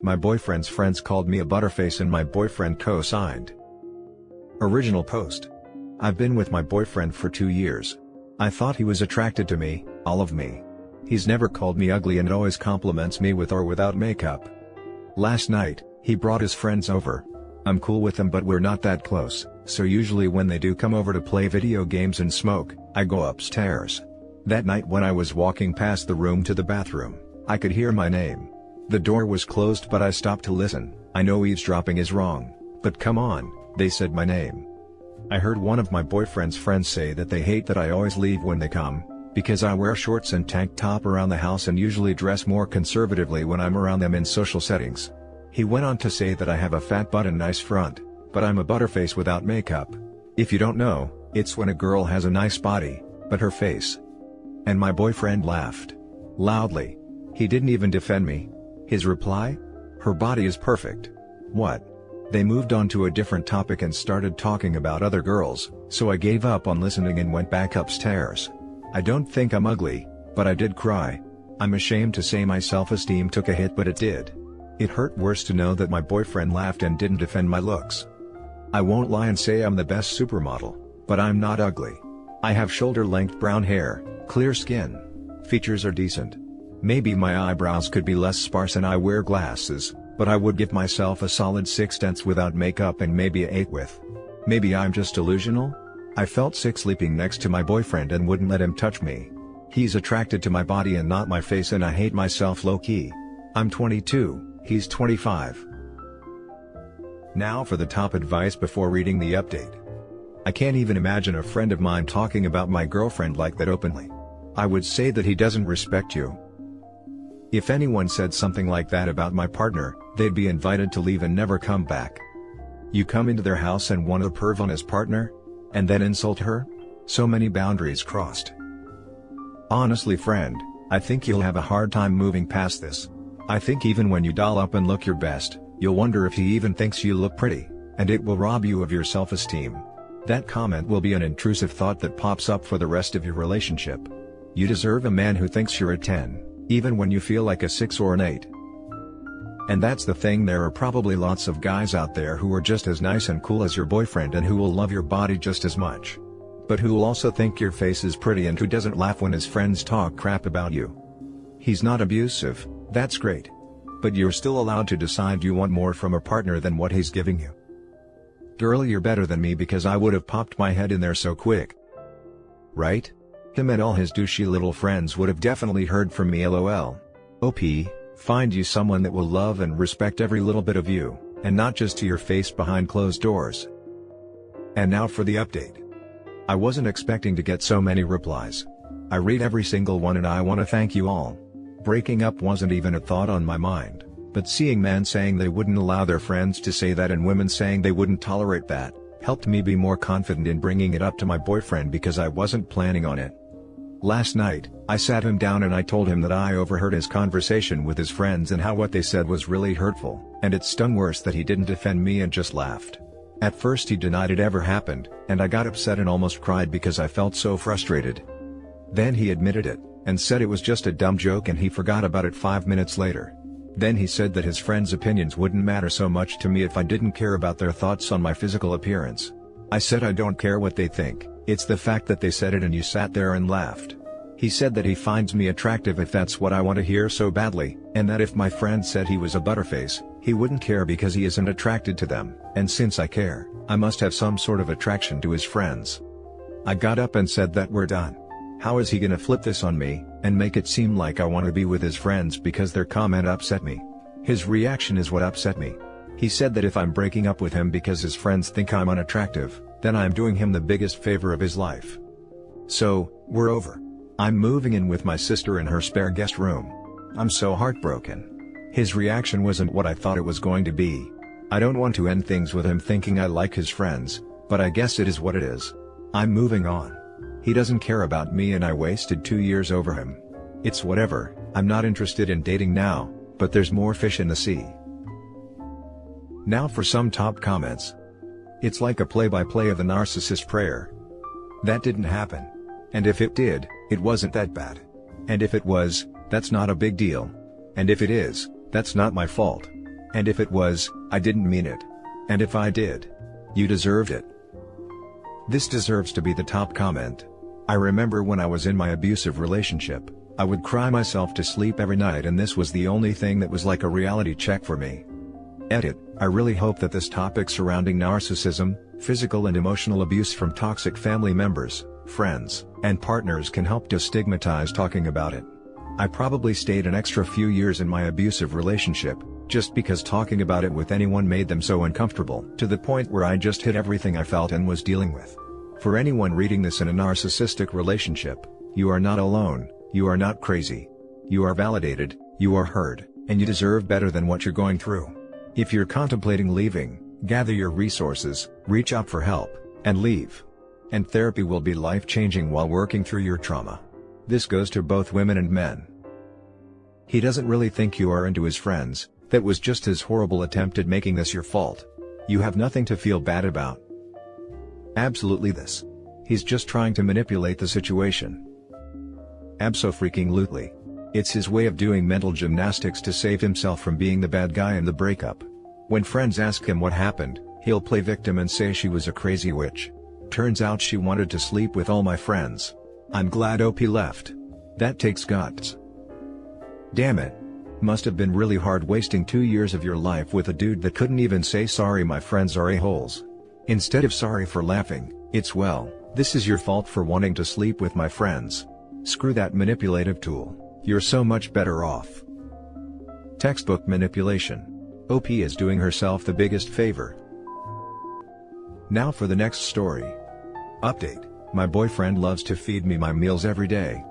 My boyfriend's friends called me a butterface and my boyfriend co-signed. Original post. I've been with my boyfriend for 2 years. I thought he was attracted to me, all of me. He's never called me ugly and always compliments me with or without makeup. Last night, he brought his friends over. I'm cool with them but we're not that close, so usually when they do come over to play video games and smoke, I go upstairs. That night when I was walking past the room to the bathroom, I could hear my name. The door was closed but I stopped to listen. I know eavesdropping is wrong, but come on, they said my name. I heard one of my boyfriend's friends say that they hate that I always leave when they come, because I wear shorts and tank top around the house and usually dress more conservatively when I'm around them in social settings. He went on to say that I have a fat butt and nice front, but I'm a butterface without makeup. If you don't know, it's when a girl has a nice body, but her face. And my boyfriend laughed. Loudly. He didn't even defend me. His reply? Her body is perfect. What? They moved on to a different topic and started talking about other girls, so I gave up on listening and went back upstairs. I don't think I'm ugly, but I did cry. I'm ashamed to say my self-esteem took a hit but it did. It hurt worse to know that my boyfriend laughed and didn't defend my looks. I won't lie and say I'm the best supermodel, but I'm not ugly. I have shoulder-length brown hair, clear skin. Features are decent. Maybe my eyebrows could be less sparse and I wear glasses, but I would give myself a solid 6 without makeup and maybe a 8 with. Maybe I'm just delusional? I felt sick sleeping next to my boyfriend and wouldn't let him touch me. He's attracted to my body and not my face and I hate myself low-key. I'm 22, he's 25. Now for the top advice before reading the update. I can't even imagine a friend of mine talking about my girlfriend like that openly. I would say that he doesn't respect you. If anyone said something like that about my partner, they'd be invited to leave and never come back. You come into their house and want to perv on his partner? And then insult her? So many boundaries crossed. Honestly friend, I think you'll have a hard time moving past this. I think even when you doll up and look your best, you'll wonder if he even thinks you look pretty, and it will rob you of your self-esteem. That comment will be an intrusive thought that pops up for the rest of your relationship. You deserve a man who thinks you're a 10. Even when you feel like a 6 or an 8. And that's the thing, there are probably lots of guys out there who are just as nice and cool as your boyfriend and who will love your body just as much. But who will also think your face is pretty and who doesn't laugh when his friends talk crap about you. He's not abusive, that's great. But you're still allowed to decide you want more from a partner than what he's giving you. Girl, you're better than me because I would have popped my head in there so quick. Right? Him and all his douchey little friends would have definitely heard from me lol. OP, find you someone that will love and respect every little bit of you, and not just to your face behind closed doors. And now for the update. I wasn't expecting to get so many replies. I read every single one and I want to thank you all. Breaking up wasn't even a thought on my mind, but seeing men saying they wouldn't allow their friends to say that and women saying they wouldn't tolerate that, helped me be more confident in bringing it up to my boyfriend because I wasn't planning on it. Last night, I sat him down and I told him that I overheard his conversation with his friends and how what they said was really hurtful, and it stung worse that he didn't defend me and just laughed. At first he denied it ever happened, and I got upset and almost cried because I felt so frustrated. Then he admitted it, and said it was just a dumb joke and he forgot about it 5 minutes later. Then he said that his friends' opinions wouldn't matter so much to me if I didn't care about their thoughts on my physical appearance. I said I don't care what they think, it's the fact that they said it and you sat there and laughed. He said that he finds me attractive if that's what I want to hear so badly, and that if my friend said he was a butterface, he wouldn't care because he isn't attracted to them, and since I care, I must have some sort of attraction to his friends. I got up and said that we're done. How is he gonna flip this on me, and make it seem like I want to be with his friends because their comment upset me? His reaction is what upset me. He said that if I'm breaking up with him because his friends think I'm unattractive, then I'm doing him the biggest favor of his life. So, we're over. I'm moving in with my sister in her spare guest room. I'm so heartbroken. His reaction wasn't what I thought it was going to be. I don't want to end things with him thinking I like his friends, but I guess it is what it is. I'm moving on. He doesn't care about me and I wasted 2 years over him. It's whatever, I'm not interested in dating now, but there's more fish in the sea. Now for some top comments. It's like a play-by-play of the narcissist prayer. That didn't happen. And if it did, it wasn't that bad. And if it was, that's not a big deal. And if it is, that's not my fault. And if it was, I didn't mean it. And if I did, you deserved it. This deserves to be the top comment. I remember when I was in my abusive relationship, I would cry myself to sleep every night, and this was the only thing that was like a reality check for me. Edit. I really hope that this topic surrounding narcissism, physical and emotional abuse from toxic family members, friends, and partners can help destigmatize talking about it. I probably stayed an extra few years in my abusive relationship, just because talking about it with anyone made them so uncomfortable, to the point where I just hid everything I felt and was dealing with. For anyone reading this in a narcissistic relationship, you are not alone, you are not crazy. You are validated, you are heard, and you deserve better than what you're going through. If you're contemplating leaving, gather your resources, reach out for help, and leave. And therapy will be life-changing while working through your trauma. This goes to both women and men. He doesn't really think you are into his friends. That was just his horrible attempt at making this your fault. You have nothing to feel bad about. Absolutely this. He's just trying to manipulate the situation. Abso-freaking-lutely. It's his way of doing mental gymnastics to save himself from being the bad guy in the breakup. When friends ask him what happened, he'll play victim and say she was a crazy witch. Turns out she wanted to sleep with all my friends. I'm glad OP left. That takes guts. Damn it. Must have been really hard wasting 2 years of your life with a dude that couldn't even say sorry my friends are a-holes. Instead of sorry for laughing, it's well, this is your fault for wanting to sleep with my friends. Screw that manipulative tool, you're so much better off. Textbook manipulation. OP is doing herself the biggest favor. Now for the next story. Update. My boyfriend loves to feed me my meals every day.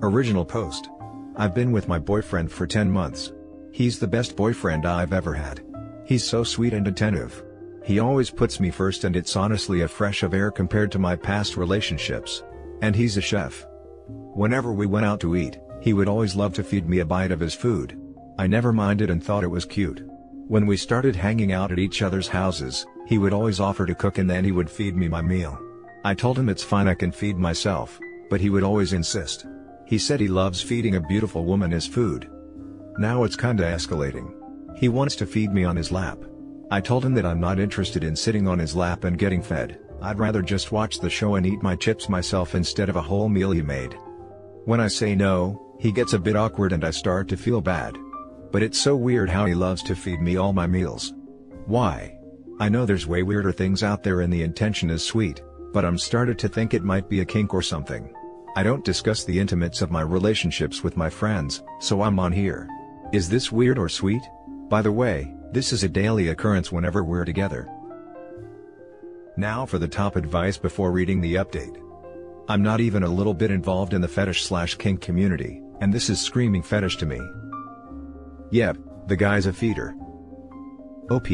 Original post. I've been with my boyfriend for 10 months. He's the best boyfriend I've ever had. He's so sweet and attentive. He always puts me first, and it's honestly a fresh of air compared to my past relationships. And he's a chef. Whenever we went out to eat, he would always love to feed me a bite of his food. I never minded and thought it was cute. When we started hanging out at each other's houses, he would always offer to cook and then he would feed me my meal. I told him it's fine, I can feed myself, but he would always insist. He said he loves feeding a beautiful woman his food. Now it's kinda escalating. He wants to feed me on his lap. I told him that I'm not interested in sitting on his lap and getting fed. I'd rather just watch the show and eat my chips myself instead of a whole meal he made. When I say no, he gets a bit awkward and I start to feel bad. But it's so weird how he loves to feed me all my meals. Why? I know there's way weirder things out there and the intention is sweet, but I'm started to think it might be a kink or something. I don't discuss the intimates of my relationships with my friends, so I'm on here. Is this weird or sweet? By the way, this is a daily occurrence whenever we're together. Now for the top advice before reading the update. I'm not even a little bit involved in the fetish/kink community, and this is screaming fetish to me. Yep, the guy's a feeder. OP,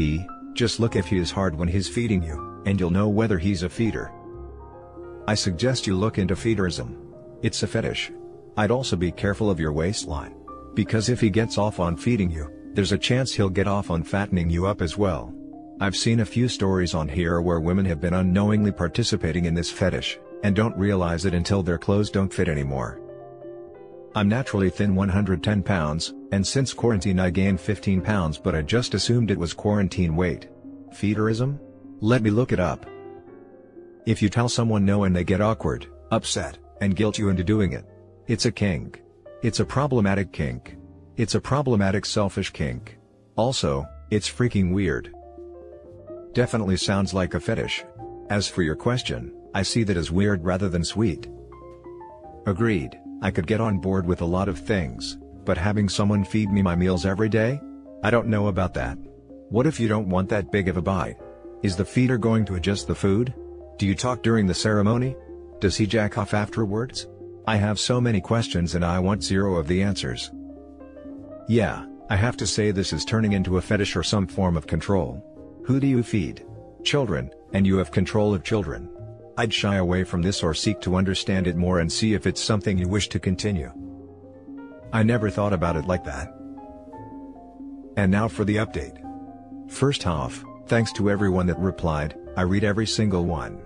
just look if he is hard when he's feeding you, and you'll know whether he's a feeder. I suggest you look into feederism. It's a fetish. I'd also be careful of your waistline. Because if he gets off on feeding you, there's a chance he'll get off on fattening you up as well. I've seen a few stories on here where women have been unknowingly participating in this fetish, and don't realize it until their clothes don't fit anymore. I'm naturally thin, 110 pounds, and since quarantine I gained 15 pounds, but I just assumed it was quarantine weight. Feederism? Let me look it up. If you tell someone no and they get awkward, upset, and guilt you into doing it, it's a kink. It's a problematic kink. It's a problematic selfish kink. Also, it's freaking weird. Definitely sounds like a fetish. As for your question, I see that as weird rather than sweet. Agreed, I could get on board with a lot of things, but having someone feed me my meals every day? I don't know about that. What if you don't want that big of a bite? Is the feeder going to adjust the food? Do you talk during the ceremony? Does he jack off afterwards? I have so many questions and I want zero of the answers. Yeah, I have to say this is turning into a fetish or some form of control. Who do you feed? Children, and you have control of children. I'd shy away from this or seek to understand it more and see if it's something you wish to continue. I never thought about it like that. And now for the update. First off, thanks to everyone that replied. I read every single one.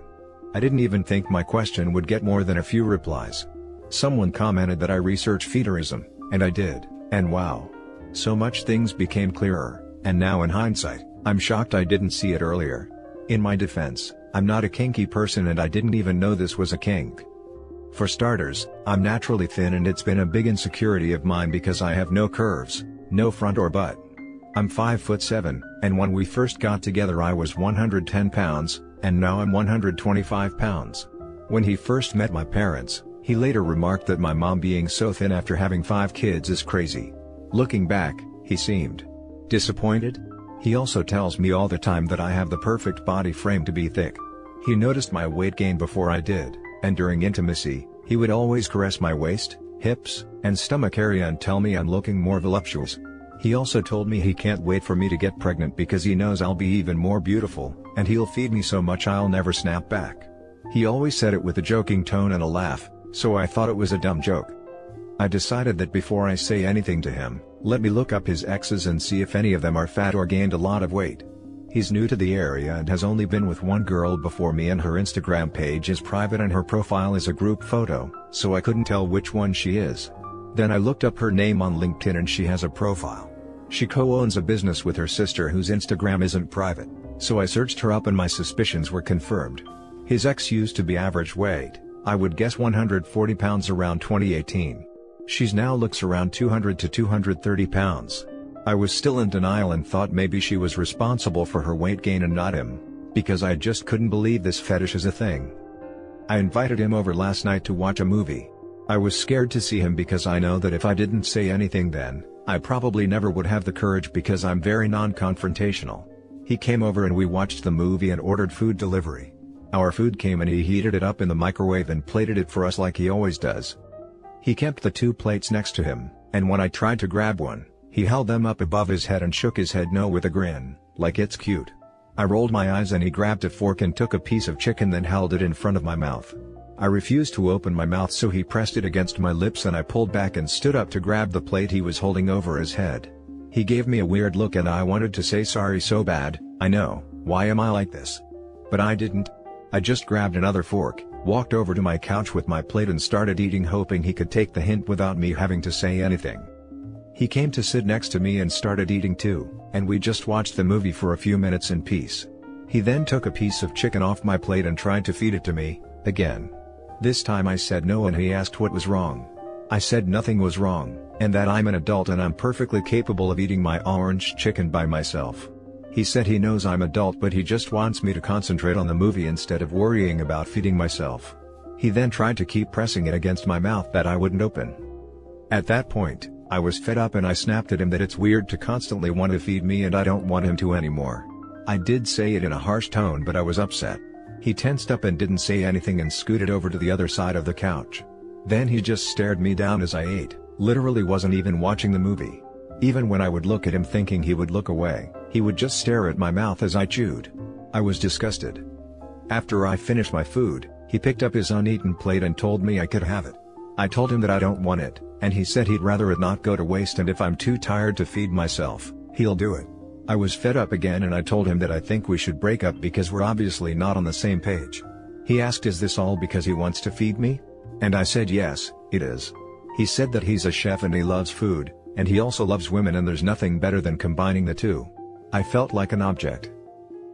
I didn't even think my question would get more than a few replies. Someone commented that I research feederism, and I did, and wow. So much things became clearer. And now in hindsight, I'm shocked I didn't see it earlier. In my defense, I'm not a kinky person and I didn't even know this was a kink. For starters, I'm naturally thin and it's been a big insecurity of mine because I have no curves, no front or butt. I'm 5'7", and when we first got together I was 110 pounds, and now I'm 125 pounds. When he first met my parents, he later remarked that my mom being so thin after having 5 kids is crazy. Looking back, he seemed disappointed. He also tells me all the time that I have the perfect body frame to be thick. He noticed my weight gain before I did, and during intimacy, he would always caress my waist, hips, and stomach area and tell me I'm looking more voluptuous. He also told me he can't wait for me to get pregnant because he knows I'll be even more beautiful, and he'll feed me so much I'll never snap back. He always said it with a joking tone and a laugh, so I thought it was a dumb joke. I decided that before I say anything to him, let me look up his exes and see if any of them are fat or gained a lot of weight. He's new to the area and has only been with one girl before me, and her Instagram page is private and her profile is a group photo, so I couldn't tell which one she is. Then I looked up her name on LinkedIn and she has a profile. She co-owns a business with her sister whose Instagram isn't private, so I searched her up and my suspicions were confirmed. His ex used to be average weight, I would guess 140 pounds around 2018. She's now looks around 200 to 230 pounds. I was still in denial and thought maybe she was responsible for her weight gain and not him, because I just couldn't believe this fetish is a thing. I invited him over last night to watch a movie. I was scared to see him because I know that if I didn't say anything then, I probably never would have the courage because I'm very non-confrontational. He came over and we watched the movie and ordered food delivery. Our food came and he heated it up in the microwave and plated it for us like he always does. He kept the 2 plates next to him, and when I tried to grab one, he held them up above his head and shook his head no with a grin, like it's cute. I rolled my eyes and he grabbed a fork and took a piece of chicken then held it in front of my mouth. I refused to open my mouth so he pressed it against my lips and I pulled back and stood up to grab the plate he was holding over his head. He gave me a weird look and I wanted to say sorry so bad, I know, why am I like this? But I didn't. I just grabbed another fork, walked over to my couch with my plate and started eating, hoping he could take the hint without me having to say anything. He came to sit next to me and started eating too, and we just watched the movie for a few minutes in peace. He then took a piece of chicken off my plate and tried to feed it to me, again. This time I said no and he asked what was wrong. I said nothing was wrong, and that I'm an adult and I'm perfectly capable of eating my orange chicken by myself. He said he knows I'm adult but he just wants me to concentrate on the movie instead of worrying about feeding myself. He then tried to keep pressing it against my mouth that I wouldn't open. At that point, I was fed up and I snapped at him that it's weird to constantly want to feed me and I don't want him to anymore. I did say it in a harsh tone but I was upset. He tensed up and didn't say anything and scooted over to the other side of the couch. Then he just stared me down as I ate, literally wasn't even watching the movie. Even when I would look at him thinking he would look away, he would just stare at my mouth as I chewed. I was disgusted. After I finished my food, he picked up his uneaten plate and told me I could have it. I told him that I don't want it, and he said he'd rather it not go to waste and if I'm too tired to feed myself, he'll do it. I was fed up again and I told him that I think we should break up because we're obviously not on the same page. He asked, is this all because he wants to feed me? And I said yes, it is. He said that he's a chef and he loves food, and he also loves women and there's nothing better than combining the two. I felt like an object.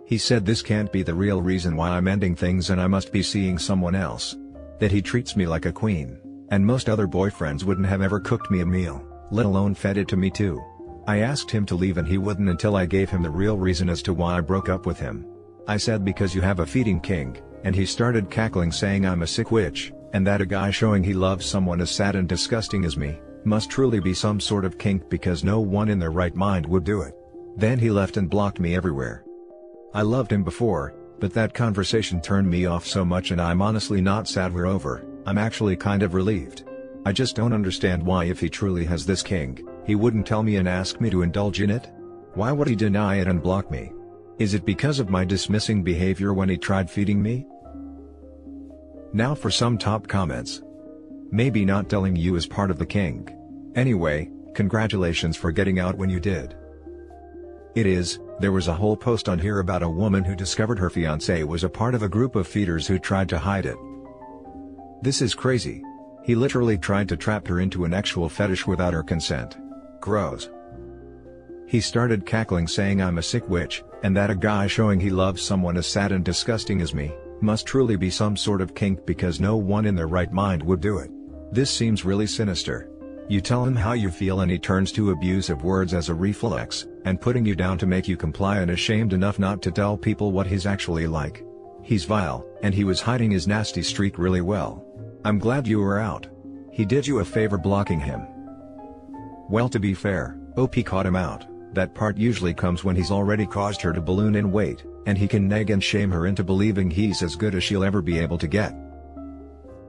He said this can't be the real reason why I'm ending things and I must be seeing someone else. That he treats me like a queen, and most other boyfriends wouldn't have ever cooked me a meal, let alone fed it to me too. I asked him to leave and he wouldn't until I gave him the real reason as to why I broke up with him. I said because you have a feeding kink, and he started cackling saying I'm a sick witch, and that a guy showing he loves someone as sad and disgusting as me must truly be some sort of kink because no one in their right mind would do it. Then he left and blocked me everywhere. I loved him before, but that conversation turned me off so much and I'm honestly not sad we're over, I'm actually kind of relieved. I just don't understand why if he truly has this kink, he wouldn't tell me and ask me to indulge in it? Why would he deny it and block me? Is it because of my dismissing behavior when he tried feeding me? Now for some top comments. Maybe not telling you is part of the kink. Anyway, congratulations for getting out when you did. It is. There was a whole post on here about a woman who discovered her fiancé was a part of a group of feeders who tried to hide it. This is crazy. He literally tried to trap her into an actual fetish without her consent. Gross. He started cackling saying I'm a sick witch, and that a guy showing he loves someone as sad and disgusting as me, must truly be some sort of kink because no one in their right mind would do it. This seems really sinister. You tell him how you feel and he turns to abusive words as a reflex, and putting you down to make you comply and ashamed enough not to tell people what he's actually like. He's vile, and he was hiding his nasty streak really well. I'm glad you were out. He did you a favor blocking him. Well, to be fair, OP caught him out. That part usually comes when he's already caused her to balloon in weight, and he can nag and shame her into believing he's as good as she'll ever be able to get.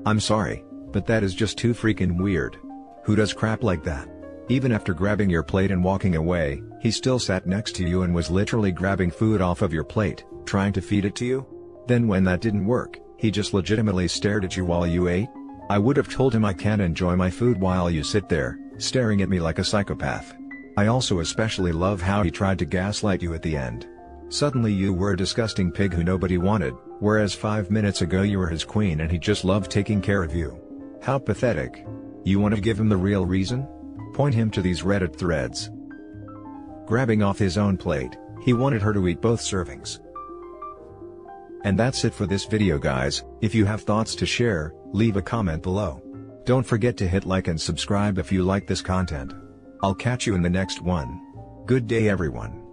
I'm sorry, but that is just too freaking weird. Who does crap like that? Even after grabbing your plate and walking away, he still sat next to you and was literally grabbing food off of your plate, trying to feed it to you? Then when that didn't work, he just legitimately stared at you while you ate? I would have told him I can't enjoy my food while you sit there, staring at me like a psychopath. I also especially love how he tried to gaslight you at the end. Suddenly you were a disgusting pig who nobody wanted, whereas 5 minutes ago you were his queen and he just loved taking care of you. How pathetic. You want to give him the real reason? Point him to these Reddit threads. Grabbing off his own plate, he wanted her to eat both servings. And that's it for this video, guys. If you have thoughts to share, leave a comment below. Don't forget to hit like and subscribe if you like this content. I'll catch you in the next one. Good day, everyone.